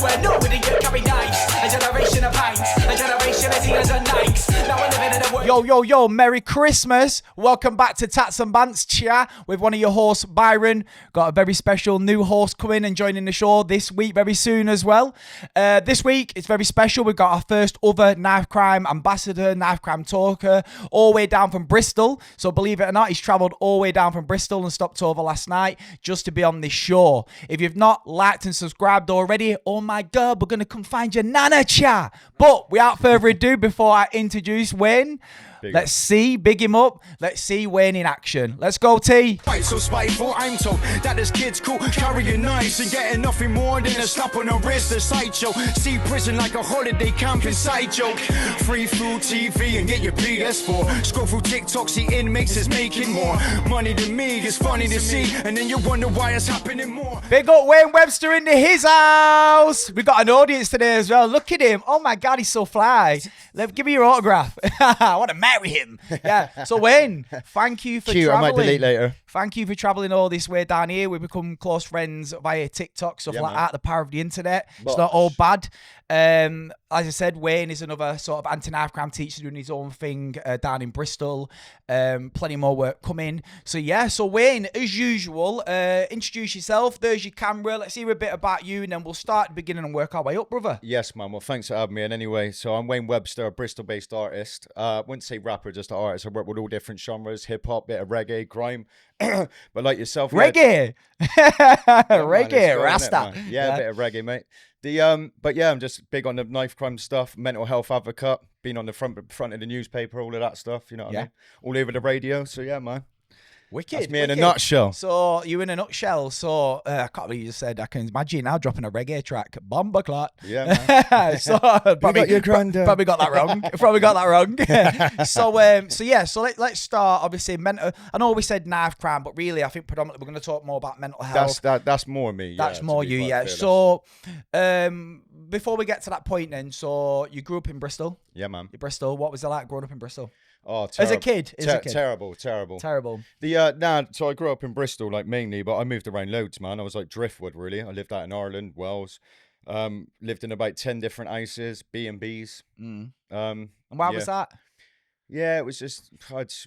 where nobody can carry knives. A generation of pints, a generation of tears and nights. Now we're living in a world. Yo, Merry Christmas. Welcome back to Tatts and Bants chat with one of your hosts, Byron. Got a very special new host coming and joining the show this week very soon as well. This week, it's very special. We've got our first other knife crime ambassador, knife crime talker, all the way down from Bristol. So believe it or not, he's travelled all the way down from Bristol and stopped over last night just to be on this show. If you've not liked and subscribed already, oh my God, we're going to come find your nana chat. But without further ado, before I introduce Wayne, big him up. Let's see Wayne in action. Let's go, T. Right, so spiteful, I'm told that this kid's cool, carrying knives and getting nothing more than a slap on the wrist, a sideshow. See prison like a holiday camp inside joke. Free food, TV, and get your PS4. Scroll through TikTok, see inmates is making more money than me. It's funny to see, and then you wonder why it's happening more. Big up Wayne Webster into his house. We got an audience today as well. Look at him. Oh my God, he's so fly. Give me your autograph. I want to marry him. Yeah. So Wayne, thank you for traveling. I might delete later. Thank you for traveling all this way down here. We've become close friends via TikTok, stuff like that. The power of the internet. It's not all bad. As I said, Wayne is another sort of anti-knife crime teacher doing his own thing down in Bristol. Plenty more work coming. So yeah, so Wayne, as usual, introduce yourself. There's your camera. Let's hear a bit about you, and then we'll start at the beginning and work our way up, brother. Yes, man. Well, thanks for having me. And anyway, so I'm Wayne Webster, a Bristol-based artist. I wouldn't say rapper, just an artist. I work with all different genres, hip-hop, bit of reggae, grime. But like yourself, reggae, reggae, Rasta. Yeah, a bit of reggae, mate. But yeah, I'm just big on the knife crime stuff, mental health advocate, been on the front of the newspaper, all of that stuff, you know what I mean? All over the radio, so yeah, man. Wicked. That's me in a nutshell. So you in a nutshell. So I can't believe you just said. I can imagine now dropping a reggae track. Bomba clot. Yeah, man. So probably got that wrong. So yeah. So let's start. Obviously, mental. I know we said knife crime, but really, I think predominantly we're going to talk more about mental health. That's more me. That's more you. Yeah. So before we get to that point, then, so you grew up in Bristol. Yeah, man. Bristol. What was it like growing up in Bristol? Oh, as a kid. Terrible. So I grew up in Bristol, like mainly, but I moved around loads, man. I was like driftwood, really. I lived out in Ireland, Wales. Lived in about 10 different houses, B&Bs. And why was that? Yeah, it was just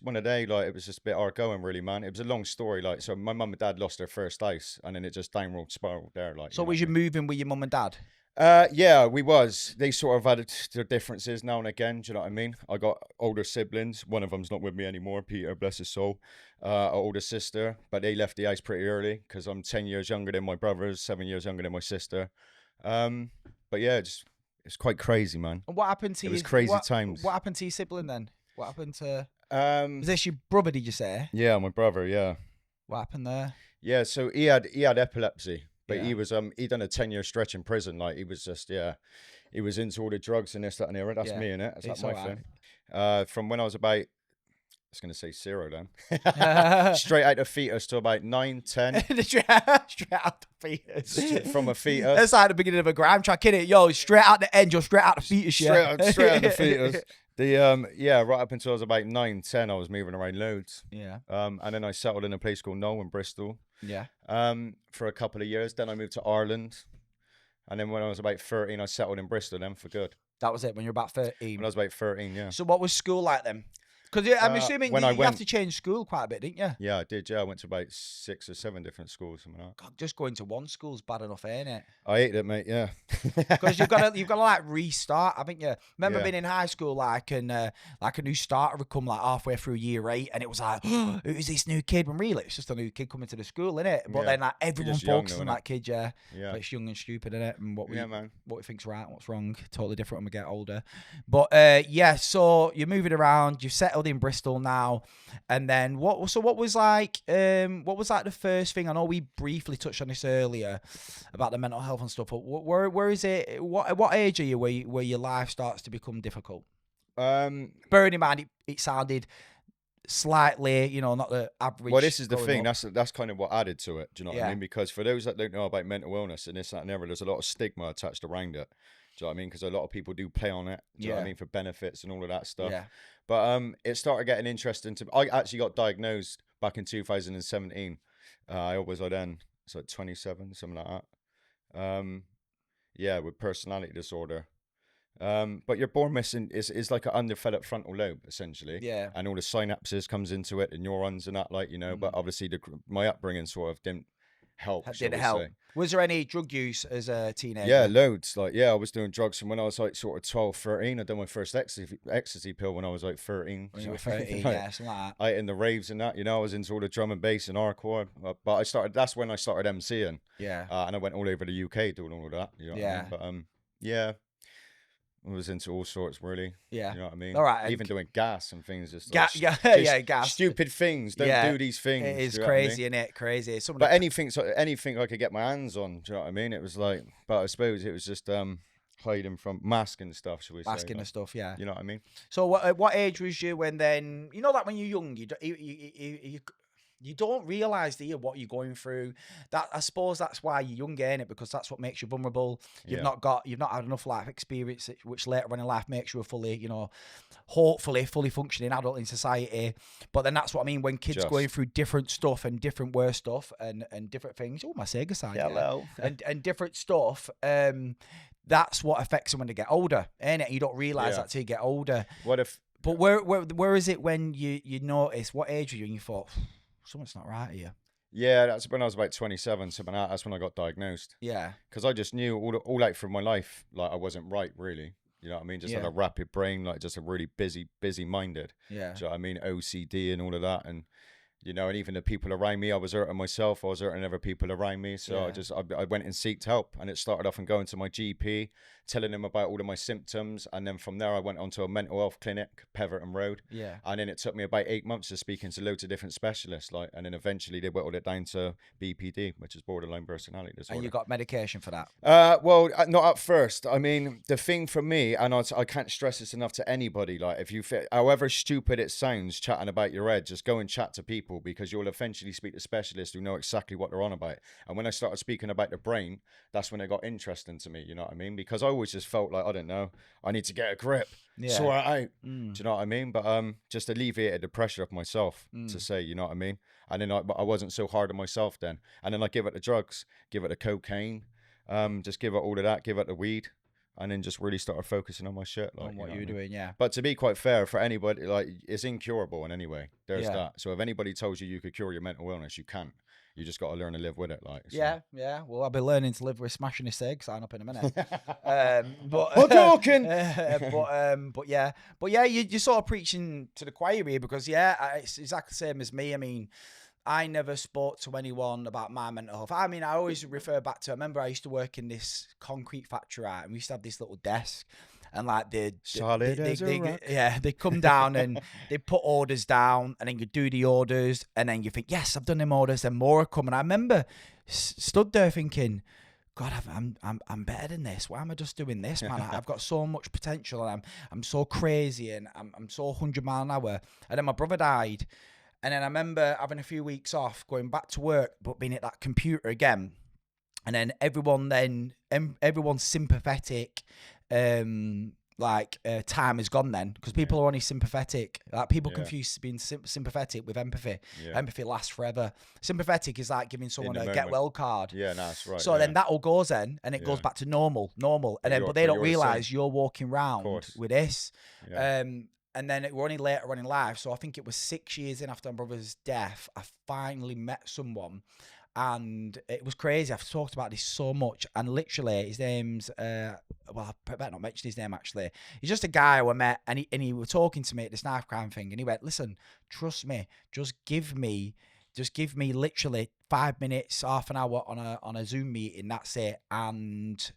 one a day. Like it was just a bit hard going, really, man. It was a long story. Like, so my mum and dad lost their first house, and then it just downward spiraled there. Like, so was you moving with your mum and dad? Yeah, we was. They sort of had their differences now and again. Do you know what I mean? I got older siblings. One of them's not with me anymore. Peter, bless his soul. An older sister, but they left the house pretty early because I'm 10 years younger than my brothers, 7 years younger than my sister. But yeah, it's quite crazy, man. And what happened to you? It was crazy times. What happened to your sibling then? What happened to? Was this your brother? Did you say? Yeah, my brother. Yeah. What happened there? Yeah, so he had epilepsy. But he was he done a 10-year stretch in prison. Like he was just he was into all the drugs and this, that, and the other. That's me, innit? That's my thing. From when I was about, I was gonna say 0 then. Straight out of fetus to about 9, 10. Straight out the fetus. From a fetus. That's like the beginning of a grime track, innit? Yo, straight out the end, you're straight out the fetus, yeah. Straight out the fetus. Right up until I was about 9, 10, I was moving around loads. Yeah. And then I settled in a place called Knoll in Bristol. Yeah. For a couple of years. Then I moved to Ireland. And then when I was about 13, I settled in Bristol then for good. That was it, when you were about 13? When I was about 13, yeah. So what was school like then? Because I'm assuming you have to change school quite a bit, didn't you? Yeah, I did. Yeah, I went to about 6 or 7 different schools. Something like that. God, just going to one school's bad enough, ain't it? I hate it, mate. Yeah. Because you've got to like restart, haven't you? Remember being in high school, like a new starter would come like halfway through year 8, and it was like, oh, who's this new kid? When really it's just a new kid coming to the school, innit? But then like everyone focuses on that kid, yeah. But it's young and stupid, innit? And what we think's right, what's wrong, totally different when we get older. But so you're moving around, you've settled in Bristol now. And then what was like the first thing? I know we briefly touched on this earlier about the mental health and stuff, but where is it, what age are you where your life starts to become difficult? Bearing in mind it sounded slightly, not the average. Well, this is the thing. That's kind of what added to it. Do you know what I mean? Because for those that don't know about mental illness and this, that, and the other, there's a lot of stigma attached around it. Do you know what I mean? Because a lot of people do play on it. Do you know what I mean? For benefits and all of that stuff. Yeah. But it started getting interesting to. I actually got diagnosed back in 2017. I was then, so 27, something like that. Yeah, with personality disorder. But you're born missing is like an underdeveloped frontal lobe essentially. Yeah. And all the synapses comes into it, the neurons and that, like, you know. But obviously my upbringing sort of didn't help. That Shall didn't we help. say? Was there any drug use as a teenager? Yeah, loads. Like, yeah, I was doing drugs from when I was like sort of 12, 13. I done my first ecstasy pill when I was like 13. When you were 13, Like, yeah, something like that. I in the raves and that, you know, I was into all the drum and bass and hardcore. But that's when I started MCing. Yeah. And I went all over the UK doing all of that. You know what I mean? But yeah, I was into all sorts, really. Yeah. You know what I mean? All right. Even doing gas and things. Just Gas. stupid things. Don't do these things. It is you know what I mean? crazy, isn't it? Crazy. But anything I could get my hands on. Do you know what I mean? It was like, but I suppose it was just hiding from masking stuff, shall we say? Masking like, and stuff, yeah. You know what I mean? So what age was you when then, you know that when you're young, you don't realise, do you, what you're going through? That, I suppose that's why you're young, ain't it? Because that's what makes you vulnerable. You've not had enough life experience, which later on in life makes you a fully, you know, hopefully fully functioning adult in society. But then that's what I mean when kids going through different stuff and different worse stuff and different things. Oh, my Sega side. Hello. And different stuff. That's what affects them when they get older, ain't it? You don't realise that till you get older. What if? But where is it when you notice? What age were you and you thought, something's not right here? Yeah, that's when I was about 27, something like that. That's when I got diagnosed. Yeah. Because I just knew all like through my life, like I wasn't right, really. You know what I mean? Just had a rapid brain, like just a really busy minded. Yeah. Do you know what I mean? OCD and all of that. And, you know, and even the people around me, I was hurting myself. I was hurting other people around me. So I went and sought help. And it started off and going to my GP, telling him about all of my symptoms. And then from there, I went on to a mental health clinic, Peverton Road. Yeah. And then it took me about 8 months of speaking to loads of different specialists. And then eventually they whittled it down to BPD, which is borderline personality disorder. And you got medication for that? Well, not at first. I mean, the thing for me, and I can't stress this enough to anybody, like if you fit, however stupid it sounds, chatting about your head, just go and chat to people, because you'll eventually speak to specialists who know exactly what they're on about. And when I started speaking about the brain, that's when it got interesting to me, you know what I mean? Because I always just felt like, I don't know, I need to get a grip, sort it out. Do you know what I mean? But just alleviated the pressure of myself to say, you know what I mean? And then I wasn't so hard on myself then. And then I give it the drugs, give it the cocaine, just give it all of that, give it the weed. And then just really started focusing on my shit. Like, On what you know you're doing, yeah. But to be quite fair, for anybody, like, it's incurable in any way. There's that. So if anybody tells you could cure your mental illness, you can't. You just got to learn to live with it. Like, so. Yeah. Well, I'll be learning to live with smashing a cig. Sign up in a minute. But I'm joking. But yeah, you're sort of preaching to the choir here, because it's exactly the same as me. I mean, I never spoke to anyone about my mental health. I mean, I always refer back to, I remember I used to work in this concrete factory, right? And we used to have this little desk, and like they come down and they put orders down, and then you do the orders, and then you think, yes, I've done them orders, and more are coming. I remember stood there thinking, God, I'm better than this. Why am I just doing this, man? I've got so much potential, and I'm so crazy, and I'm so 100 mile an hour. And then my brother died. And then I remember having a few weeks off, going back to work, but being at that computer again. And then everyone's sympathetic, time is gone then, because people are only sympathetic. Like, people confuse being sympathetic with empathy. Empathy lasts forever. Sympathetic is like giving someone a get well card. Yeah, no, that's right. So then that all goes then, and it goes back to normal. And then, but they don't realise you're walking around with this. Yeah. And then we're only later on in life. So I think it was 6 years in after my brother's death, I finally met someone. And it was crazy. I've talked about this so much. And literally, his name's, I better not mention his name, actually. He's just a guy who I met. And he was talking to me at this knife crime thing. And he went, listen, trust me. Just give me literally 5 minutes, half an hour on a Zoom meeting. That's it. And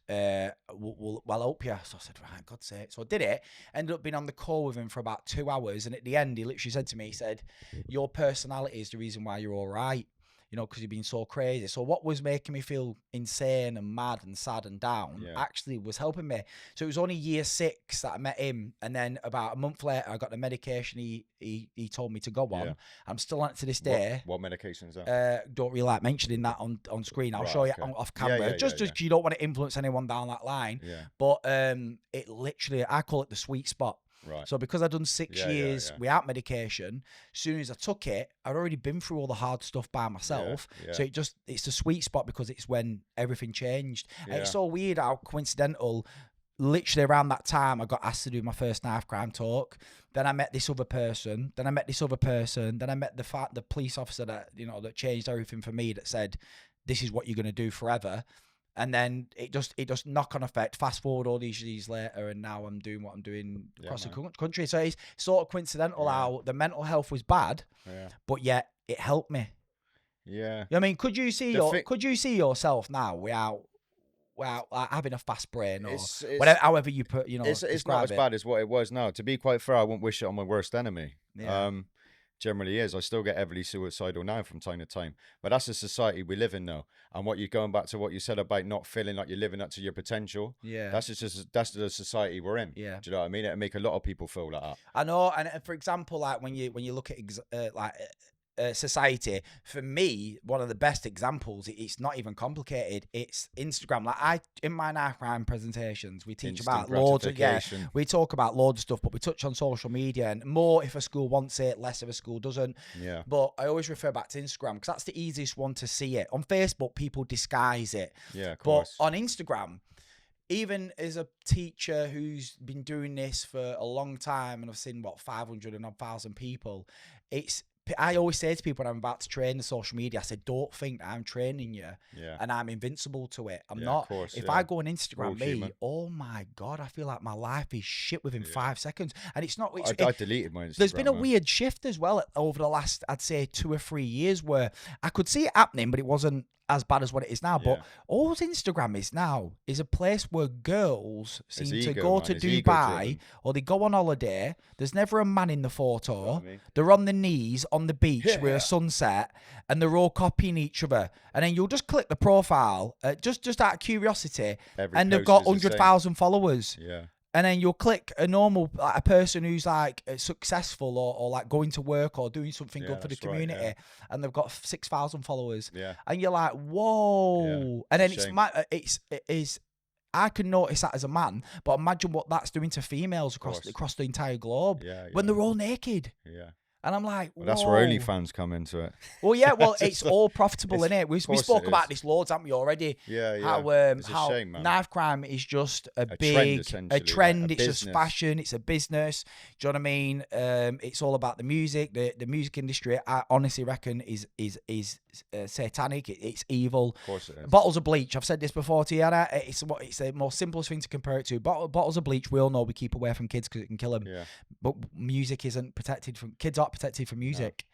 we'll help you. So I said, right, God's sake. So I did it. Ended up being on the call with him for about 2 hours. And at the end, he literally said to me, he said, your personality is the reason why you're all right. You know, because you've been so crazy. So what was making me feel insane and mad and sad and down actually was helping me. So it was only year 6 that I met him. And then about a month later, I got the medication he told me to go on. Yeah. I'm still on it to this day. What medication is that? Don't really like mentioning that on screen. I'll show you off camera. Just because you don't want to influence anyone down that line. Yeah. But it literally, I call it the sweet spot. Right. So because I'd done 6 Yeah, years yeah. without medication, as soon as I took it, I'd already been through all the hard stuff by myself. Yeah, So it's the sweet spot because it's when everything changed. And Yeah. it's so weird how coincidental. Literally around that time, I got asked to do my first knife crime talk. Then I met this other person. Then I met this other person. Then I met the police officer that that changed everything for me. That said, "This is what you're gonna do forever." And then it just knock on effect. Fast forward all these years later, and now I'm doing what I'm doing across the country. So it's sort of coincidental how the mental health was bad, but yet it helped me. Yeah. You know what I mean, could you see yourself now without like having a fast brain or whatever, however you put, it's not as bad as what it was now. To be quite fair, I wouldn't wish it on my worst enemy. Yeah. Generally is. I still get heavily suicidal now from time to time. But that's the society we live in now. And what you're going back to what you said about not feeling like you're living up to your potential. Yeah. That's the society we're in. Yeah. Do you know what I mean? It'll make a lot of people feel like that. I know, and for example, like when you look at society, for me, one of the best examples, it's not even complicated. It's Instagram. Like in my knife crime presentations, we teach about loads of, we talk about loads of stuff, but we touch on social media and more if a school wants it, less if a school doesn't. Yeah. But I always refer back to Instagram because that's the easiest one to see it. On Facebook, people disguise it. Yeah, of course. But on Instagram, even as a teacher who's been doing this for a long time, and I've seen 500,000 people, I always say to people when I'm about to train the social media, I said, don't think I'm training you and I'm invincible to it. I'm not. Of course, if I go on Instagram, oh my God, I feel like my life is shit within 5 seconds. And it's not. I deleted my Instagram. There's been a weird shift as well over the last, I'd say, 2 or 3 years where I could see it happening, but it wasn't as bad as what it is now. But all Instagram is now is a place where girls seem to go to Dubai or they go on holiday. There's never a man in the photo. You know what I mean? They're on the knees on the beach with a sunset and they're all copying each other. And then you'll just click the profile just out of curiosity and they've got 100,000 followers. Yeah. And then you'll click a normal, like a person who's like successful or like going to work or doing something good for the community, and they've got 6,000 followers. Yeah. And you're like, whoa. Yeah, and then it is. I can notice that as a man, but imagine what that's doing to females across the entire globe when they're all naked. Yeah. And I'm like, well, that's where OnlyFans come into it. Well, yeah, it's all profitable, innit? We spoke about this loads, haven't we, already? Yeah. How shame, man. knife crime is just a trend, trend. like it's just fashion. It's a business. Do you know what I mean? It's all about the music. The music industry, I honestly reckon, is satanic. It's evil. Of course it is. Bottles of bleach. I've said this before to you, Anna. It's the most simplest thing to compare it to. Bottles of bleach. We all know we keep away from kids because it can kill them. Yeah. But music isn't protected from kids. Aren't protected from music.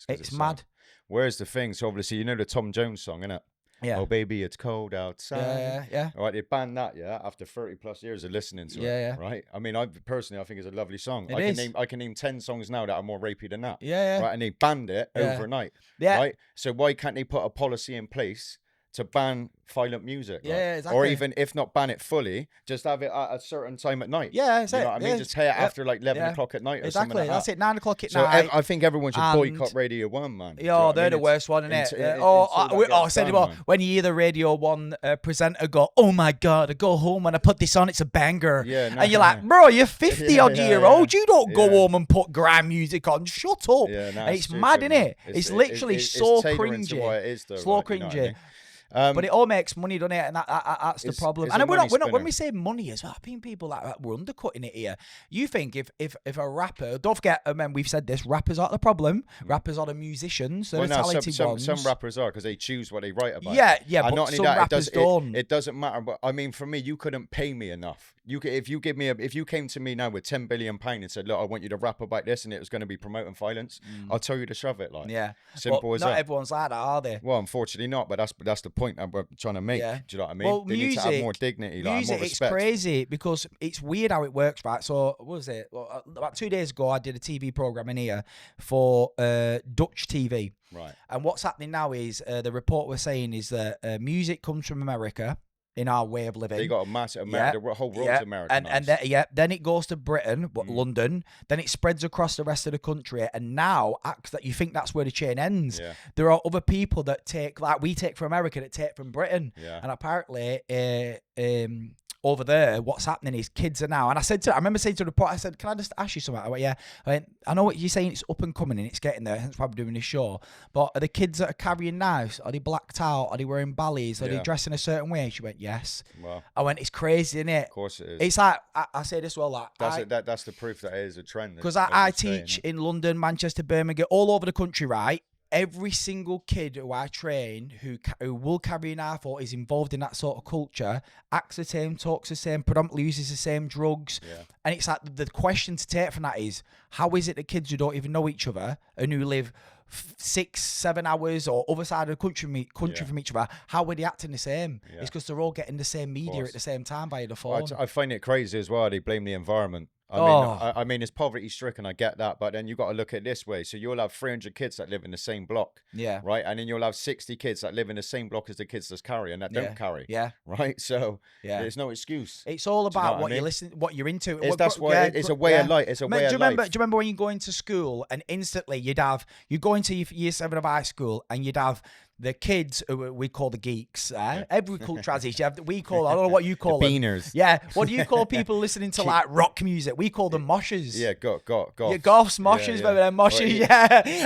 No, it's mad. Where's the thing? So obviously, the Tom Jones song, innit? Yeah. Oh baby, it's cold outside. Yeah. All right, they banned that, after 30 plus years of listening to it. Yeah. Right. I mean, I think it's a lovely song. It I can name 10 songs now that are more rapey than that. Yeah. Right, and they banned it overnight. Yeah. Right. So why can't they put a policy in place to ban violent music? Yeah, exactly. Or even if not ban it fully, just have it at a certain time at night. Yeah, that's you it. know what I mean? Just play it after like 11 o'clock at night or something like that. That's it. 9 o'clock at so night. I think everyone should boycott Radio 1, man. Yeah, they're the worst one, innit? I said it well. When you hear the Radio 1 presenter go, "Oh my God, I go home and I put this on, it's a banger." Yeah, and you're like, bro, you're 50-odd-year-old. You don't go home and put grime music on. Shut up. And it's mad, innit? It's literally so cringy. Slow cringy. But it all makes money, doesn't it? And that's the problem. And we're not when we say money as well, I think people like we're undercutting it here. You think if a rapper, don't forget, we've said this, rappers aren't the problem. Rappers are the musicians. They're the talented ones. Some rappers are because they choose what they write about. Yeah, and but some rappers don't. It doesn't matter. But I mean, for me, you couldn't pay me enough. If you came to me now with £10 billion and said, look, I want you to rap about this, and it was going to be promoting violence, I'll tell you to shove it. Simple as that. Not everyone's like that, are they? Well, unfortunately not. But that's the point I'm trying to make. Yeah. Do you know what I mean? Well, they need to have more dignity, more respect. It's crazy because it's weird how it works, right? So what was it? Well, about 2 days ago, I did a TV program in here for Dutch TV. Right. And what's happening now is the report we're saying is that music comes from America. In our way of living, they got a massive America. The whole world's American. Then it goes to Britain, London. Then it spreads across the rest of the country. And now, that you think that's where the chain ends. Yeah. There are other people that take, like we take from America, that take from Britain. Yeah. And apparently, over there, what's happening is kids are now, and I remember saying to the report, I said, can I just ask you something? I went, yeah. I know what you're saying, it's up and coming and it's getting there, hence why we're doing this show. But are the kids that are carrying knives, are they blacked out? Are they wearing ballies? Are they dressing a certain way? She went, yes. Wow. I went, it's crazy, isn't it? Of course it is. It's like, I say this well, like, that's the proof that it is a trend. Because I teach in London, Manchester, Birmingham, all over the country, right? Every single kid who I train who will carry a knife or is involved in that sort of culture acts the same, talks the same, predominantly uses the same drugs. Yeah. And it's like the question to take from that is, how is it that kids who don't even know each other and who live 6-7 hours or other side of the country from each other, how are they acting the same? It's because they're all getting the same media at the same time via the phone. I find it crazy as well. They blame the environment. I mean, it's poverty stricken. I get that, but then you got to look at it this way. So you'll have 300 kids that live in the same block, right? And then you'll have 60 kids that live in the same block as the kids that carry and that don't carry, right? So there's no excuse. It's all about what you're listening, what you're into. It's a way of life. It's a way of life. Do you remember when you go into school and instantly you go into year 7 of high school and you'd have the kids who we call the geeks. Every culture has it. We call, I don't know what you call them. Beaners. Yeah. What do you call people listening to like rock music? We call them moshers. Yeah, golf. Yeah, golfs, moshers, remember them moshers?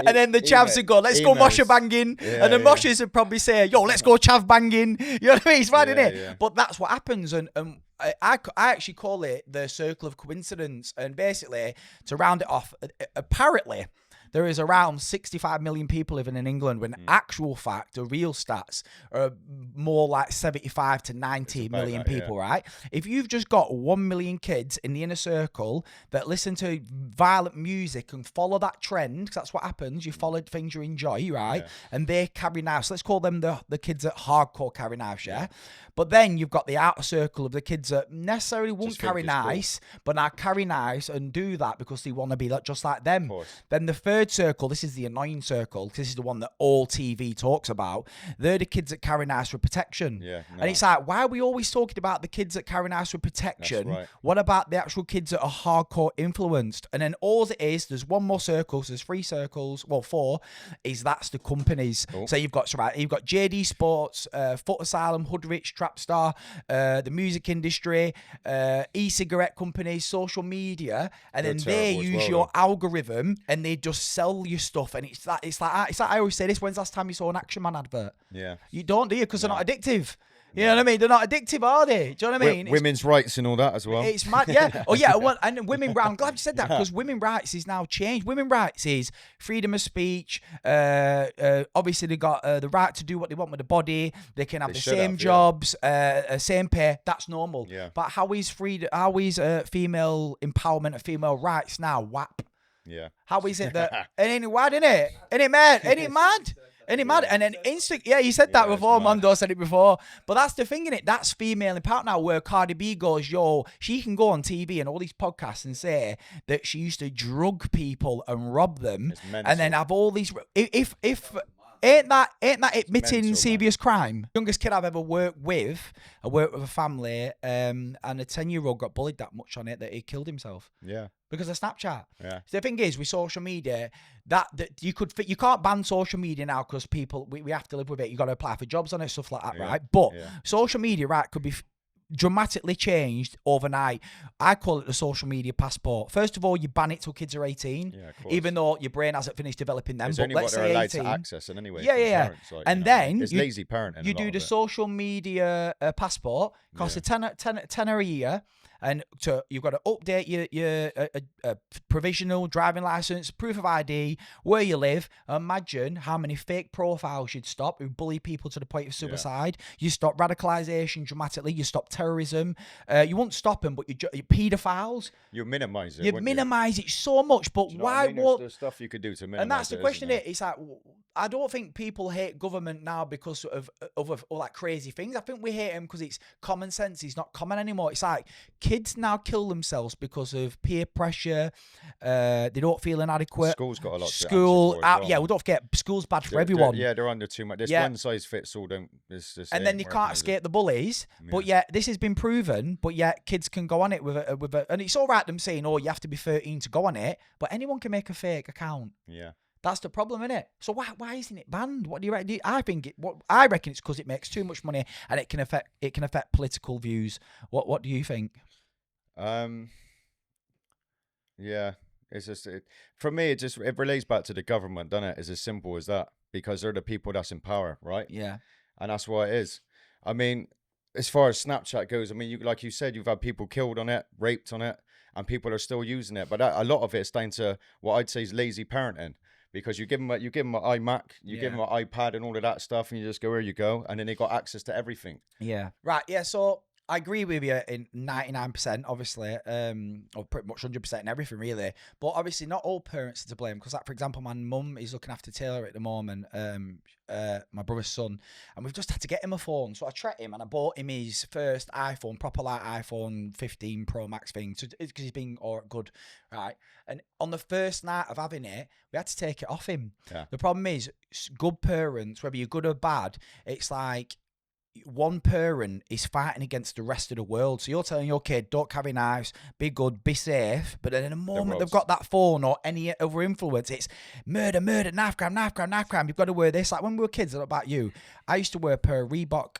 And then the chavs would go, let's go mosher banging. And the moshers would probably say, yo, let's go chav banging. You know what I mean? It's right, isn't it? Yeah. But that's what happens. And I actually call it the circle of coincidence. And basically, to round it off, apparently, there is around 65 million people living in England, when actual fact, the real stats are more like 75 to 90 million people, right? If you've just got 1 million kids in the inner circle that listen to violent music and follow that trend, because that's what happens, you follow things you enjoy, right? Yeah. And they carry knives. So let's call them the kids that hardcore carry knives, yeah? But then you've got the outer circle of the kids that necessarily won't carry knives, but now carry knives and do that because they want to be just like them. Then the third circle, this is the annoying circle, because this is the one that all TV talks about. They're the kids that carry knives for protection. And it's like, why are we always talking about the kids that carry knives for protection? Right. What about the actual kids that are hardcore influenced? And then all it is, there's one more circle, so there's 3 circles, well 4, that's the companies. So you've got JD Sports, Foot Asylum, Hoodrich, Trapstar, the music industry, e-cigarette companies, social media, and then they use your algorithm and they just sell you stuff. And it's like I always say this: when's the last time you saw an Action Man advert? Yeah, you don't, do you? Because they're not addictive. You know what I mean? They're not addictive, are they? Do you know what I mean? Women's rights and all that as well. It's mad, yeah. Oh, yeah. And women rights. I'm glad you said that, because women's rights is now changed. Women's rights is freedom of speech. Obviously, they got the right to do what they want with the body. They can have the same jobs, same pay. That's normal. Yeah. But how is freedom? How is female empowerment and female rights now? WAP. Yeah. How is it that? It ain't mad, innit? Ain't it mad? Ain't it mad? Ain't it mad? And then you said that before. Mondo said it before. But that's the thing, innit? That's female empowerment now, where Cardi B goes, she can go on TV and all these podcasts and say that she used to drug people and rob them, and then have all these. If Ain't that admitting serious crime? Youngest kid I've ever worked with, I worked with a family, and a 10-year-old got bullied that much on it that he killed himself. Yeah. Because of Snapchat. Yeah. So the thing is, with social media, that you can't ban social media now because people, we have to live with it. You got to apply for jobs on it, stuff like that, right? But social media, right, could be dramatically changed overnight. I call it the social media passport. First of all, you ban it till kids are 18, even though your brain hasn't finished developing them. It's but only let's what they're say allowed 18. to access in anyway. Yeah. Parents, and then it's lazy parenting. You do the social media passport. Costs a tenner a year. And you've got to update your provisional driving license, proof of ID, where you live. Imagine how many fake profiles you'd stop who bully people to the point of suicide. You stop radicalisation dramatically. You stop terrorism. You won't stop them, but you paedophiles. You minimise it. You minimise it so much, but why? There's stuff you could do to minimise it. And that's the question. It's like, I don't think people hate government now because of all that crazy things. I think we hate them because it's common sense. It's not common anymore. It's like kids now kill themselves because of peer pressure. They don't feel inadequate. School's got a lot. Yeah, we don't forget school's bad for everyone. They're under too much. This one size fits all. And then you can't escape the bullies. Yeah. But yet this has been proven. But yet kids can go on it with a, and it's all right them saying, "Oh, you have to be 13 to go on it." But anyone can make a fake account. Yeah. That's the problem, isn't it? So why isn't it banned? What do you reckon? I reckon it's because it makes too much money and it can affect political views. What do you think? Yeah, it's just for me. It relates back to the government, doesn't it? It's as simple as that, because they're the people that's in power, right? Yeah, And that's what it is. I mean, as far as Snapchat goes, I mean, like you said, you've had people killed on it, raped on it, and people are still using it. But a lot of it's down to what I'd say is lazy parenting, because you give them an iMac, you give them an iPad, and all of that stuff, and you just go, here you go, and then they got access to everything. yeah, right, yeah. So I agree with you in 99%, obviously, or pretty much 100% in everything, really. But obviously, not all parents are to blame. Because, like, for example, my mum is looking after Taylor at the moment, my brother's son, and we've just had to get him a phone. So I treated him, and I bought him his first iPhone, proper like iPhone 15 Pro Max thing, because he's been good, right? And on the first night of having it, we had to take it off him. Yeah. The problem is, good parents, whether you're good or bad, it's like, one parent is fighting against the rest of the world. So you're telling your kid, don't carry knives, be good, be safe. But then in the moment they've got that phone or any other influence, it's murder, knife crime. You've got to wear this. Like when we were kids, I don't know about you, I used to wear a pair of Reebok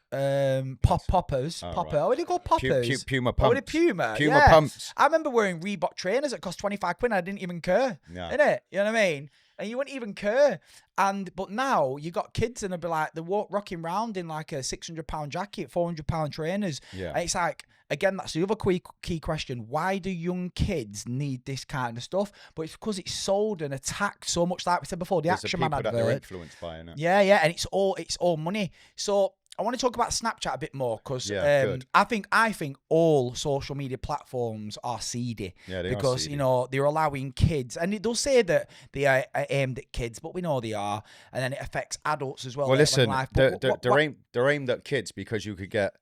poppers. What do you call poppers? Puma pumps. Puma Pumps. I remember wearing Reebok trainers that cost 25 quid. I didn't even care. Yeah. Innit? You know what I mean? And you wouldn't even care. But now you got kids and they'll be like, they're rocking round in like a £600 jacket, £400 trainers. Yeah. And it's like, again, that's the other key question. Why do young kids need this kind of stuff? But it's because it's sold and attacked so much, like we said before, the Action Man advert. That they're influenced by, innit? Yeah, and it's all money. So I want to talk about Snapchat a bit more because I think all social media platforms are seedy. Yeah, they because are seedy. You know they're allowing kids, and they'll say that they are aimed at kids, but we know they are, and then it affects adults as well. Well, listen, they're aimed at kids because you could get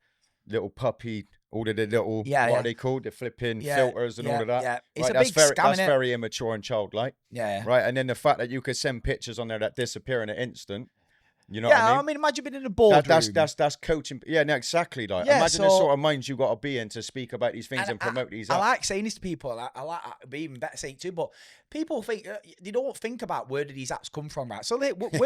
little puppy, all of the little what are they called, the flipping filters and all of that. Yeah, it's right, a big scam. That's very immature and childlike. Yeah, right, and then the fact that you could send pictures on there that disappear in an instant. You know what I mean? Imagine being in a boardroom. That's coaching. Yeah, no, exactly. Like, imagine the sort of minds you got to be in to speak about these things and promote these. I like saying this to people. I like be even better saying it too. But people think they don't think about where did these apps come from, right? So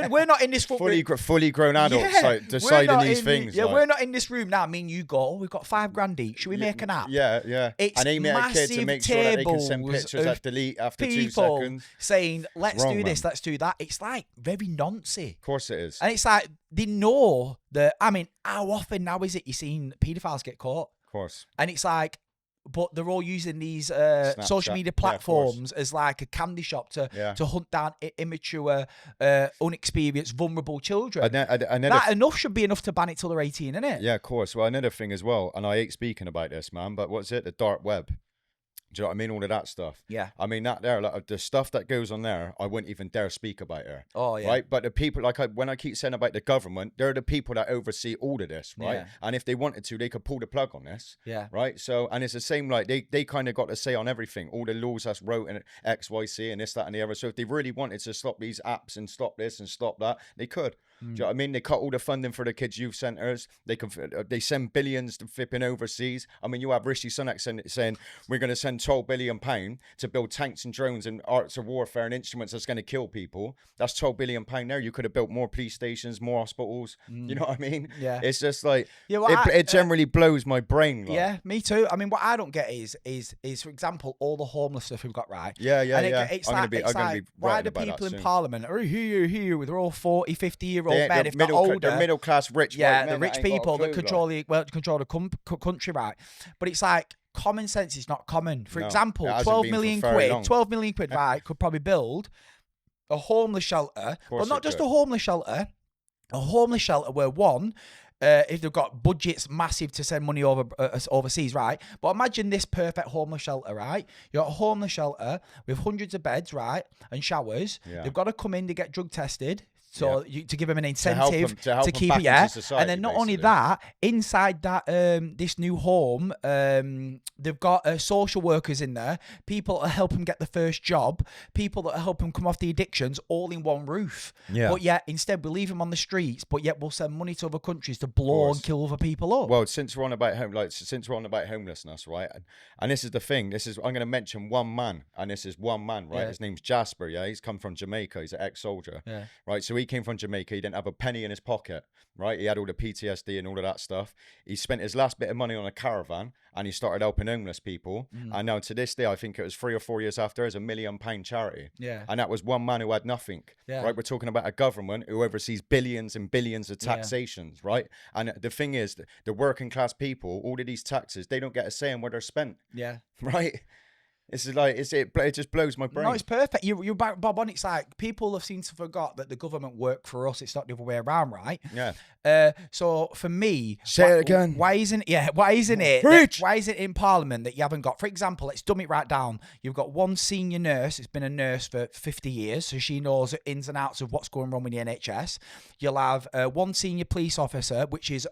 we're not in this fully grown adults like deciding these things. Yeah, we're not in this room now. I mean, you go. Oh, we've got $5,000 each. Should we make an app? Yeah. It's and aim it at kids and make sure that they can send pictures that delete after 2 seconds. Saying, let's do this, let's do that. It's like very noncy. Of course it is. And it's like they know that. I mean, how often now is it you're seeing paedophiles get caught? Of course. And it's like, but they're all using these social media platforms as like a candy shop to hunt down immature, unexperienced, vulnerable children. That enough should be enough to ban it till they're 18, isn't it? Yeah, of course. Well, another thing as well, and I hate speaking about this, man, but what's it? The dark web. Do you know what I mean? All of that stuff. Yeah. I mean, that there, like, the stuff that goes on there, I wouldn't even dare speak about there. Oh, yeah. Right? But the people, like, when I keep saying about the government, they're the people that oversee all of this, right? Yeah. And if they wanted to, they could pull the plug on this. Yeah. Right? So, and it's the same, like, they kind of got to say on everything, all the laws that's wrote in XYZ and this, that, and the other. So if they really wanted to stop these apps and stop this and stop that, they could. Do you know what I mean? They cut all the funding for the kids' youth centres. They send billions to flipping overseas. I mean, you have Rishi Sunak saying we're going to send £12 billion to build tanks and drones and arts of warfare and instruments that's going to kill people. That's £12 billion there. You could have built more police stations, more hospitals. You know what I mean? Yeah. It's just like it generally blows my brain. Like. Yeah, me too. I mean, what I don't get is for example, all the homeless stuff we've got, right? Yeah. It's I'm gonna be why do people in Parliament are here with all 40, 50-year-old men, if not older, they're middle class, rich. Yeah, the rich people that control the country, right? But it's like common sense is not common. For example, 12 million quid, right, could probably build a homeless shelter, but not just a homeless shelter where one. If they've got budgets massive to send money overseas, right? But imagine this perfect homeless shelter, right? You're at a homeless shelter with hundreds of beds, right? And showers. Yeah. They've got to come in to get drug tested So to give them an incentive to help them keep back it, yeah. into society, And then not only basically. that, inside that this new home, they've got social workers in there, people that help them get the first job, people that help them come off the addictions, all in one roof. Yeah. But yet, instead, we leave them on the streets, but yet we'll send money to other countries to blow and kill other people up. Well, since we're on about homelessness, right? And this is the thing. I'm going to mention one man, and this is one man, right? Yeah. His name's Jasper. Yeah, he's come from Jamaica. He's an ex-soldier. Yeah. Right. So he came from Jamaica. He didn't have a penny in his pocket. Right. He had all the PTSD and all of that stuff. He spent his last bit of money on a caravan, and he started helping homeless people. And now to this day, I think it was 3 or 4 years after, it's £1 million charity. Yeah. And that was one man who had nothing. Yeah. Right. We're talking about a government who oversees billions and billions of taxations. Right. And the thing is, the working class people, all of these taxes, they don't get a say in where they're spent. Yeah. Right. It's like it just blows my brain. No, it's perfect. You're back, Bob, on. It's like people have seemed to forgot that the government work for us. It's not the other way around, right? Yeah. So for me, Say it again. Why isn't it? Preach. Why is it in Parliament that you haven't got? For example, let's dumb it right down. You've got one senior nurse. It's been a nurse for 50 years, so she knows the ins and outs of what's going wrong with the NHS. You'll have one senior police officer, which is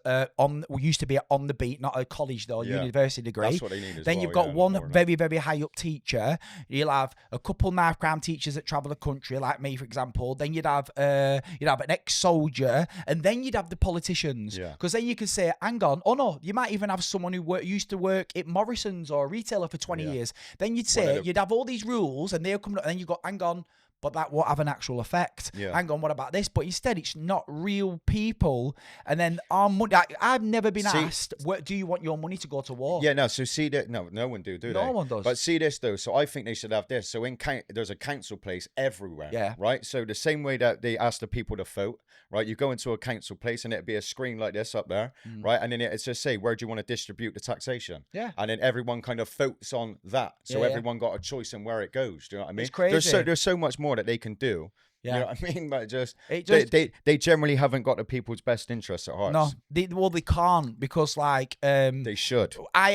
used to be on the beat, not a college though, university degree. That's what they need as Then well, you've got one or very, very high up teacher. You'll have a couple knife crime teachers that travel the country, like me, for example. Then you'd have an ex-soldier, and then you'd have the politicians. Because then you could say, hang on, oh no, you might even have someone who used to work at Morrison's or a retailer for 20 years. Then you'd say, you'd have all these rules, and they'll come, and then you go, hang on, but that won't have an actual effect. Hang on, what about this? But instead, it's not real people. And then our money, I've never been asked, where do you want your money to go to war? Yeah, no, so see that, no one do they? No one does. But see this though, so I think they should have this. So there's a council place everywhere, right? So the same way that they ask the people to vote, right? You go into a council place and it'd be a screen like this up there, right? And then it's just say, where do you want to distribute the taxation? Yeah. And then everyone kind of votes on that. So everyone got a choice in where it goes. Do you know what I mean? It's crazy. There's so much more that they can do. Yeah. You know what I mean? But they generally haven't got the people's best interests at heart. No, they can't, because like they should. I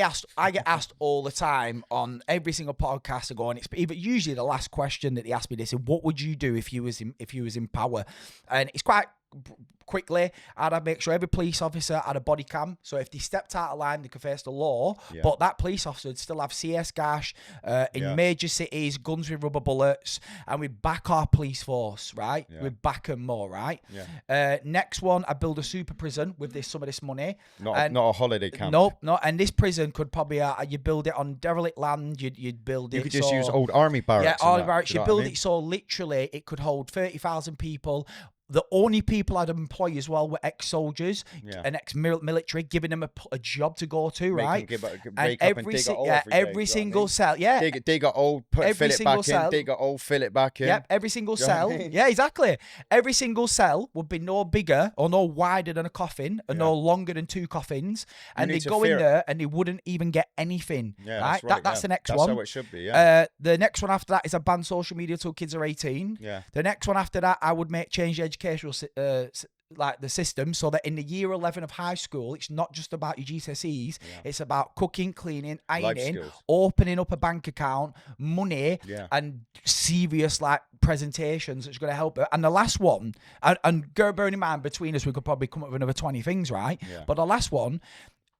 get asked all the time on every single podcast I go on. It's even usually the last question that they ask me. They say, "What would you do if you was in power?" And it's quite quickly, I'd make sure every police officer had a body cam, so if they stepped out of line, they could face the law. But that police officer would still have CS gash in major cities, guns with rubber bullets, and we back our police force, right? We back them more, right? Next one, I build a super prison with some of this money. Not a holiday camp. Nope, no. And this prison could probably you build it on derelict land. You'd build it. You could just use old army barracks. Yeah, army barracks. You build it so literally it could hold 30,000 people. The only people I'd employ as well were ex-soldiers and ex-military, giving them a job to go to, right? And every single cell, dig a hole, fill it back in. Dig a hole, fill it back in. Yep, every single cell. Yeah, exactly. Every single cell would be no bigger or no wider than a coffin, or no longer than 2 coffins, and they go in there and they wouldn't even get anything. Yeah, right? That's the next one. That's how it should be. Yeah. The next one after that is I ban social media till kids are 18. Yeah. The next one after that, I would change the educational like the system, so that in the year 11 of high school, it's not just about your GCSEs. It's about cooking, cleaning, ironing, opening up a bank account, money, and serious like presentations that's going to help it. And the last one, and bearing in mind, between us, we could probably come up with another 20 things, right? But the last one,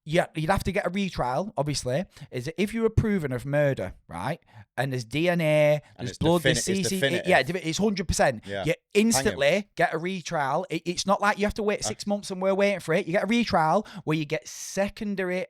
you'd have to get a retrial, obviously, is that if you were proven of murder, right, and there's DNA, there's blood, there's CC, it's 100%. You instantly get a retrial. It's not like you have to wait 6 months and we're waiting for it. You get a retrial where you get secondary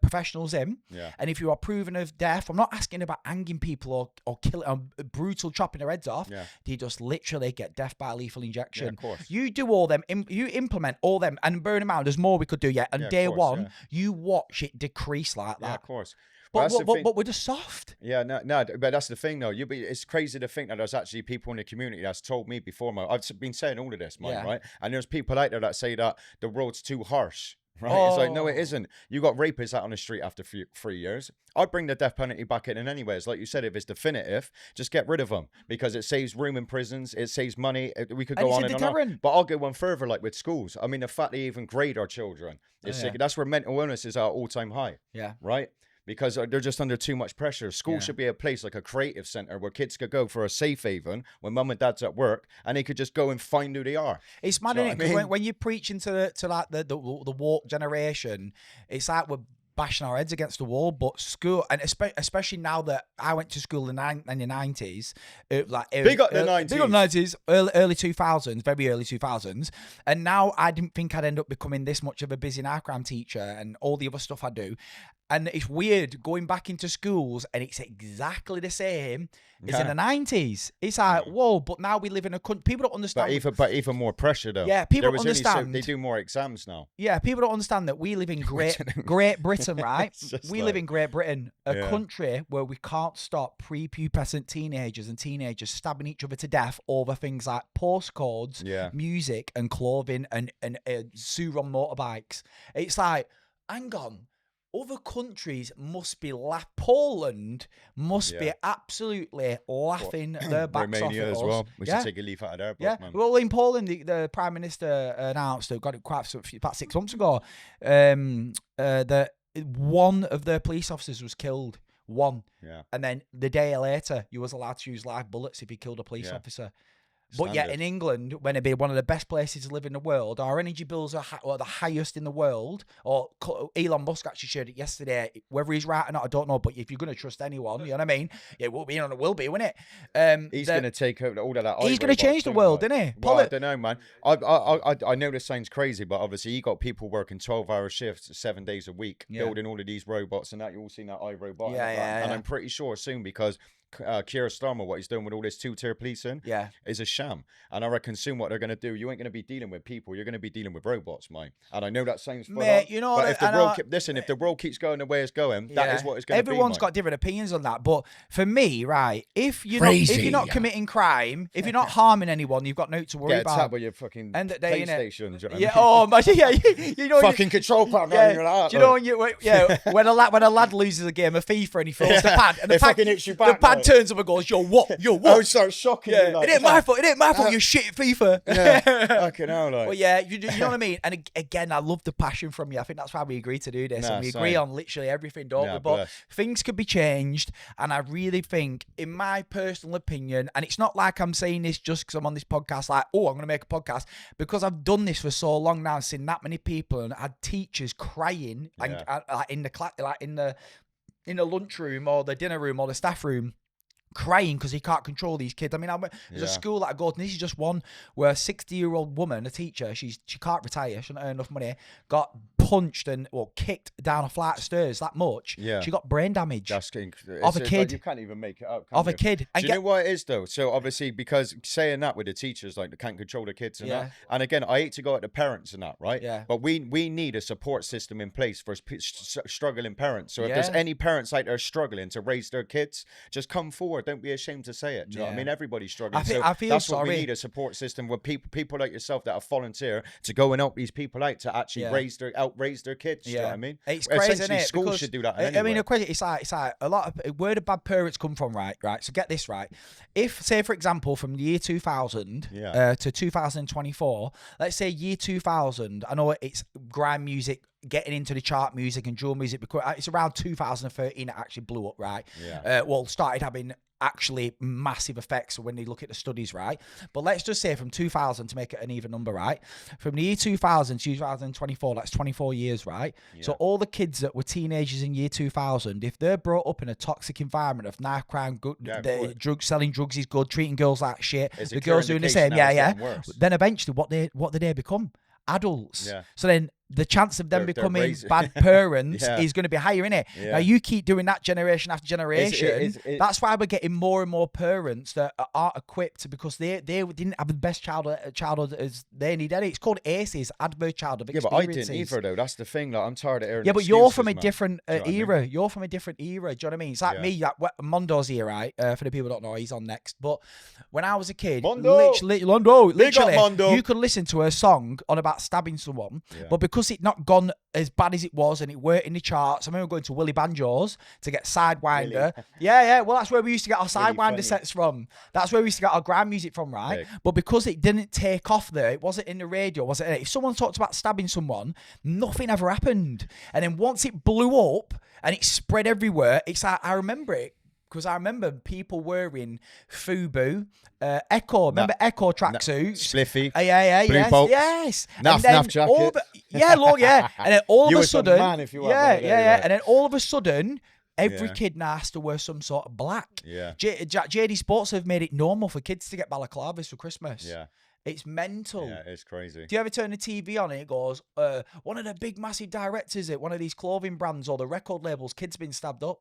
professionals in, and if you are proven of death, I'm not asking about hanging people or killing, brutal chopping their heads off. They just literally get death by lethal injection. Of course. You do all them, you implement all them, and bear in mind, there's more we could do yet. And day one, you watch it decrease like that. Yeah, of course. But we're just soft. Yeah, no, but that's the thing, though. It's crazy to think that there's actually people in the community that's told me before. I've been saying all of this, man, right? And there's people out there that say that the road's too harsh. Right? It's like, no, it isn't. You got rapists out on the street after 3 years. I'd bring the death penalty back in anyways. Like you said, if it's definitive, just get rid of them, because it saves room in prisons. It saves money. We could go on and on. But I'll go one further, like with schools. I mean, the fact they even grade our children is sick. That's where mental illness is at an all-time high. Yeah. Right? because they're just under too much pressure. School should be a place like a creative center where kids could go for a safe haven when mum and dad's at work, and they could just go and find who they are. It's mad, isn't it? Because when you're preaching to like the woke generation, it's like we're bashing our heads against the wall. But school, and especially now that I went to school in the 90s, Big up the 90s. Big up the 90s, early 2000s, very early 2000s. And now I didn't think I'd end up becoming this much of a busy knife crime teacher and all the other stuff I do. And it's weird going back into schools and it's exactly the same as in the 90s. It's like, whoa, but now we live in a country. People don't understand. But even more pressure, though. Yeah, people don't understand. They do more exams now. Yeah, people don't understand that we live in Great Britain, right? We live in Great Britain, a country where we can't stop prepubescent teenagers and teenagers stabbing each other to death over things like postcodes, music, and clothing, and sue on motorbikes. It's like, hang on. Other countries must be Poland must be absolutely laughing their backs Romania off at as us. well. We should take a leaf out of their book, man. Well, in Poland, the Prime Minister announced, got it about 6 months ago, that one of their police officers was killed. One. Yeah. And then the day later, you was allowed to use live bullets if you killed a police officer. But yet in England, when it'd be one of the best places to live in the world, our energy bills are the highest in the world. Or Elon Musk actually shared it yesterday. Whether he's right or not, I don't know. But if you're going to trust anyone, you know what I mean? It will be, and it will be, won't it? He's going to take over all of that. He's going to change the world, isn't he? Well, I don't know, man. I know this sounds crazy, but obviously you got people working 12-hour shifts 7 days a week, building all of these robots, and that you all seen that iRobot. And I'm pretty sure soon, because Keir Starmer, what he's doing with all this two-tier policing, is a sham. And I reckon soon what they're going to do, you ain't going to be dealing with people, you're going to be dealing with robots, mate. And I know that sounds fun, you know, but if the world keeps going the way it's going, that is what it's going to be. Everyone's got different opinions on that, but for me, right, if you're not committing crime, if you're not harming anyone, you've got no to worry about. Get a with your fucking PlayStation. Do you know what I mean? You know, fucking control pad. Do you know when a lad loses a game of FIFA and he throws the pad, and the pad turns up and goes, "Yo, what? Oh, so shocking! Yeah, it ain't my fault. It ain't my fault. You shit at FIFA." Fucking hell, like. Well, yeah, you know what I mean. And again, I love the passion from you. I think that's why we agree to do this, and we agree on literally everything, don't we? But things could be changed, and I really think, in my personal opinion, and it's not like I'm saying this just because I'm on this podcast, like, oh, I'm going to make a podcast, because I've done this for so long now, and seen that many people, and had teachers crying, and in the class, like in the lunchroom or the dinner room or the staff room, crying because he can't control these kids. I mean, there's a school that I go to, and this is just one where a 60-year-old woman, a teacher, she can't retire, she doesn't earn enough money, got punched and kicked down a flight of stairs that much. Yeah. She got brain damage of a kid. Like, you can't even make it up. Of a kid. Do you know what it is though? So obviously, because saying that with the teachers, like, they can't control the kids and that. And again, I hate to go at the parents and that, right? Yeah. But we need a support system in place for struggling parents. So if there's any parents out there struggling to raise their kids, just come forward. Don't be ashamed to say it. Do you know what I mean? Everybody's struggling. I feel that's what we need, a support system where people like yourself that are volunteer to go and help these people out to actually raise their kids. Do you know what I mean? It's crazy, isn't it? Schools should do that. Anyway. I mean, it's like a lot of where do bad parents come from, right? So get this right. If, say, for example, from the year 2000 to 2024, let's say year 2000, I know it's grime music getting into the chart music and drill music, because it's around 2013 it actually blew up, right? Started having actually massive effects when they look at the studies, right? But let's just say from 2000, to make it an even number, right? From the year 2000 to 2024, that's 24 years, right? So all the kids that were teenagers in year 2000, if they're brought up in a toxic environment of knife crime, selling drugs is good, treating girls like shit, the girls doing the same, then eventually what did they become? Adults. So then the chance of them becoming bad parents is going to be higher, innit? Now, you keep doing that generation after generation. That's why we're getting more and more parents that aren't equipped, because they didn't have the best childhood as they needed. It's called ACEs, Adverse Childhood Experiences. But I didn't either, though. That's the thing. Like, I'm tired of hearing but you're from a different era. You're from a different era. Do you know what I mean? It's like me, like Mondo's here, right? For the people who don't know, he's on next. But when I was a kid, literally, you could listen to a song on about stabbing someone, but because because it not gone as bad as it was and it weren't in the charts. I remember going to Willy Banjos to get Sidewinder. Really? Yeah. Well, that's where we used to get our Really Sidewinder funny. sets from. That's where we used to get our grime music from, right? Big. But because it didn't take off there, it wasn't in the radio, wasn't it? If someone talked about stabbing someone, nothing ever happened. And then once it blew up and it spread everywhere, it's like, I remember it. Because I remember people wearing FUBU, Echo. Remember Echo tracksuits? Spliffy. Yeah. Blue Yes, bolts. yes. Naff And then jacket. all the- yeah, look, yeah. And then all You of a was the sudden, man if you had yeah. one of those, right? And then all of a sudden, every Yeah. kid now has to wear some sort of black. Yeah. JD Sports have made it normal for kids to get balaclavas for Christmas. Yeah. It's mental. Yeah, it's crazy. Do you ever turn the TV on and it goes, one of the big massive directors at one of these clothing brands or the record labels, kid's been stabbed up?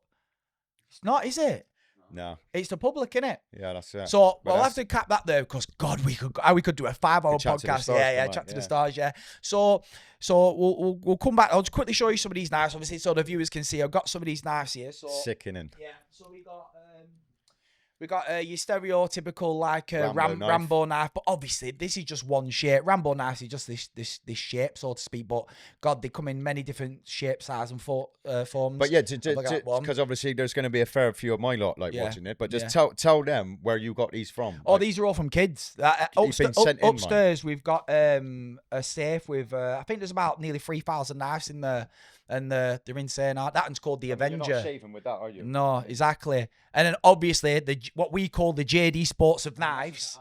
It's not, is it? No. It's the public, innit? Yeah, that's it. So But we'll that's- have to cap that there because God, we could do a 5-hour Chat to the podcast. stars Yeah, tonight, chat to the yeah. stars. Yeah. So we'll come back. I'll just quickly show you some of these knives, obviously, so the viewers can see. I've got some of these knives here. So Sickening. yeah. So we got your stereotypical like Rambo Rambo knife, but obviously this is just one shape. Rambo knives is just this shape, so to speak. But God, they come in many different shapes, sizes, and forms. But yeah, Look at that one. because obviously there's going to be a fair few of my lot Yeah, watching it. But just yeah. tell them where you got these from. Oh, Like, these are all from kids. You've been sent in, man. Upstairs, we've got a safe with, I think there's about nearly 3,000 knives in there. And they're insane. That one's called the You're Avenger. not shaving with that, are you? No, exactly. And then obviously, what we call the JD Sports of Knives.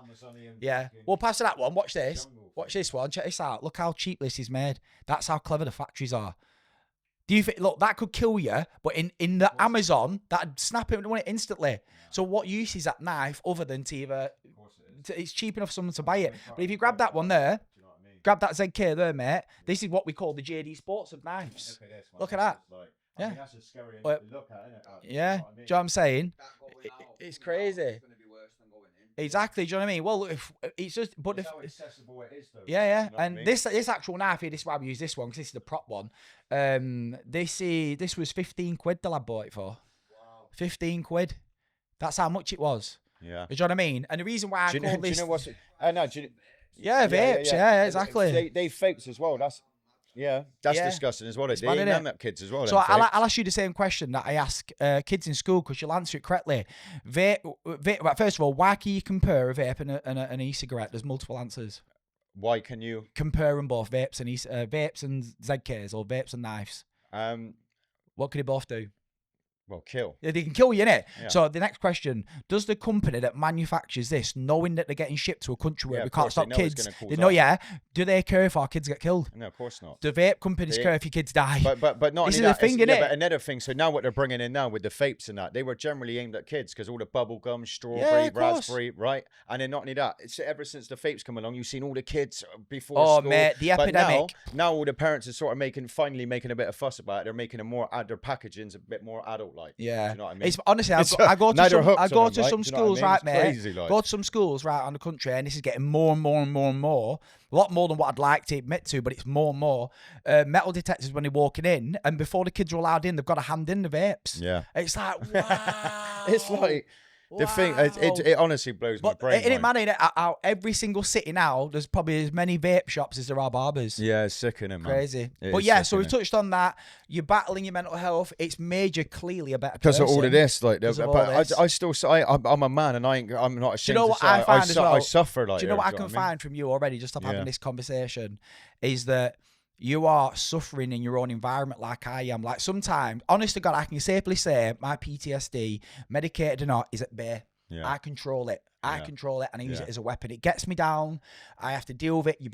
Yeah. We'll pass to that one. Watch this. Watch this one. Check this out. Look how cheap this is made. That's how clever the factories are. Do you think, look, that could kill you, but in the Amazon, that'd snap it instantly. So what use is that knife other than to either, it's cheap enough for someone to buy it. But if you grab that one there, grab that ZK there, mate, this is what we call the JD Sports of knives. Look at that. Yeah. That's a scary Well, look at, isn't it? Yeah. Do you know what I'm saying? It's crazy. Exactly. Do you know what I mean? Well, if it's just, but if, How accessible it is, though. yeah. You know what I And mean? this actual knife here, this is why we use this one because this is the prop one. This was 15 quid the lad bought it for. Wow. 15 quid. That's how much it was. Yeah. Do you know what I mean? And the reason why I Do you call know, do you this, know what's? I know. Do you, yeah, vapes, yeah, exactly. They fakes as well. That's Yeah. disgusting as well. They mad, innit? name up kids as well. So them fakes. I'll ask you the same question that I ask kids in school because you'll answer it correctly. Vape, right, first of all, why can you compare a vape and an e-cigarette? There's multiple answers. Why can you? Compare them both, vapes and vapes and ZKs or vapes and knives. What could they both do? Well, kill. Yeah, they can kill you, innit? Yeah. So the next question, does the company that manufactures this, knowing that they're getting shipped to a country where Yeah, we of can't course, they stop know it's kids, gonna cause they know, harm. do they care if our kids get killed? No, of course not. Do vape companies They- care if your kids die? But not This only is a that, thing, it's- innit? But another thing. So now what they're bringing in now with the vapes and that, they were generally aimed at kids because all the bubble gum, strawberry, of course. raspberry, right? And then not only that, it's ever since the vapes come along, you've seen all the kids before Oh, school. mate, the But epidemic. now all the parents are sort of finally making a bit of fuss about it. They're making their packaging's a bit more adult-like. Yeah, Do you know what I mean? It's honestly, It's, I go to neither some, hooks I on go them, to right? some Do you know what I schools, mean? right, It's mate. crazy, like. Go to some schools right around the country, and this is getting more and more and more and more. A lot more than what I'd like to admit to, but it's more and more. Metal detectors when they're walking in, and before the kids are allowed in, they've got to hand in the vapes. Yeah. It's like wow. It's like the thing. It honestly blows my But brain. in it, like. man, out every single city now, there's probably as many vape shops as there are barbers. Yeah, it's sickening, man. Crazy. It But is yeah, so we've sickening. touched on that. You're battling your mental health. It's made you clearly a better Because person. of all of this, like, Because of all but this. I still say I'm a man, and I'm not ashamed. Do you know to what say I find as well? I suffer like. Do you know it, what I do can you know find from you already, just off having Yeah. this conversation, is that you are suffering in your own environment like I am. Like sometimes, honest to God, I can safely say my PTSD, medicated or not, is at bay. Yeah. I control it. I Yeah. control it and I use Yeah. it as a weapon. It gets me down. I have to deal with it. You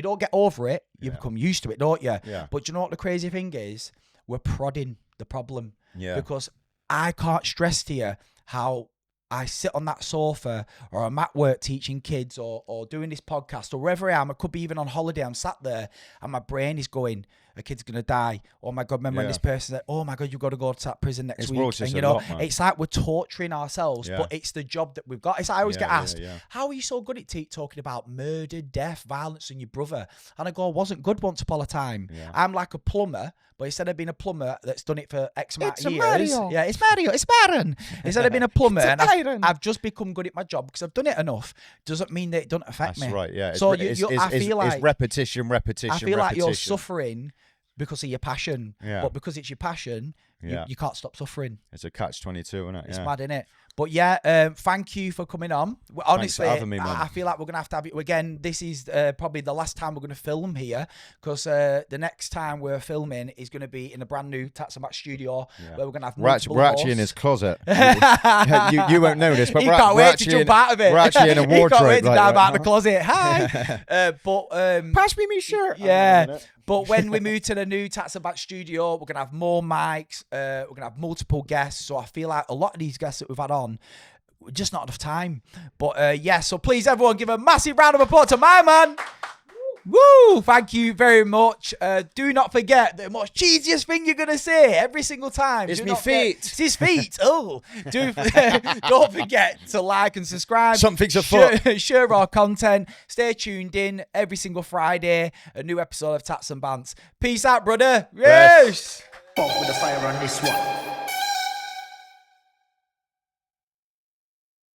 don't get over it. You Yeah. become used to it, don't you? Yeah. But do you know what the crazy thing is? We're prodding the problem. Yeah. Because I can't stress to you how I sit on that sofa or I'm at work teaching kids or doing this podcast or wherever I am. I could be even on holiday. I'm sat there and my brain is going, a kid's gonna die. Oh my God, remember when this person said, oh my God, you've got to go to that prison next week. Worse, and it's you a know, lot, man. it's like we're torturing ourselves, but it's the job that we've got. It's like I always get asked, how are you so good at talking about murder, death, violence, and your brother? And I go, I wasn't good once upon a time. I'm like a plumber, but instead of being a plumber that's done it for X amount of years, Mario. it's Mario, it's Baron. Instead of being a plumber, and I've just become good at my job because I've done it enough. Doesn't mean that it doesn't affect me. That's right. Yeah. So I feel like it's repetition. I feel like you're suffering because of your passion, but because it's your passion, you can't stop suffering. It's a catch-22, isn't it? It's mad, innit? But yeah, thank you for coming on. Honestly, Thanks for having me, man. I feel like we're gonna have to have you again. This is probably the last time we're gonna film here, because the next time we're filming is gonna be in a brand new Tatts and Bants studio where we're gonna have multiple we're actually in his closet. you won't know this, but he can't wait to jump out of it. We're actually in a wardrobe. He can't wait to like dive that. out the closet. Hi. But pass me shirt. Yeah. But when we move to the new Tatts and Bants studio, we're going to have more mics. We're going to have multiple guests. So I feel like a lot of these guests that we've had on, just not enough time. But so please, everyone, give a massive round of applause to my man. Woo! Thank you very much. Do not forget the most cheesiest thing you're going to say every single time. It's me feet. It's his feet. Oh. Don't forget to like and subscribe. Something's afoot. Share our content. Stay tuned in every single Friday. A new episode of Tatts and Bants. Peace out, brother. Yes. With the fire on this one.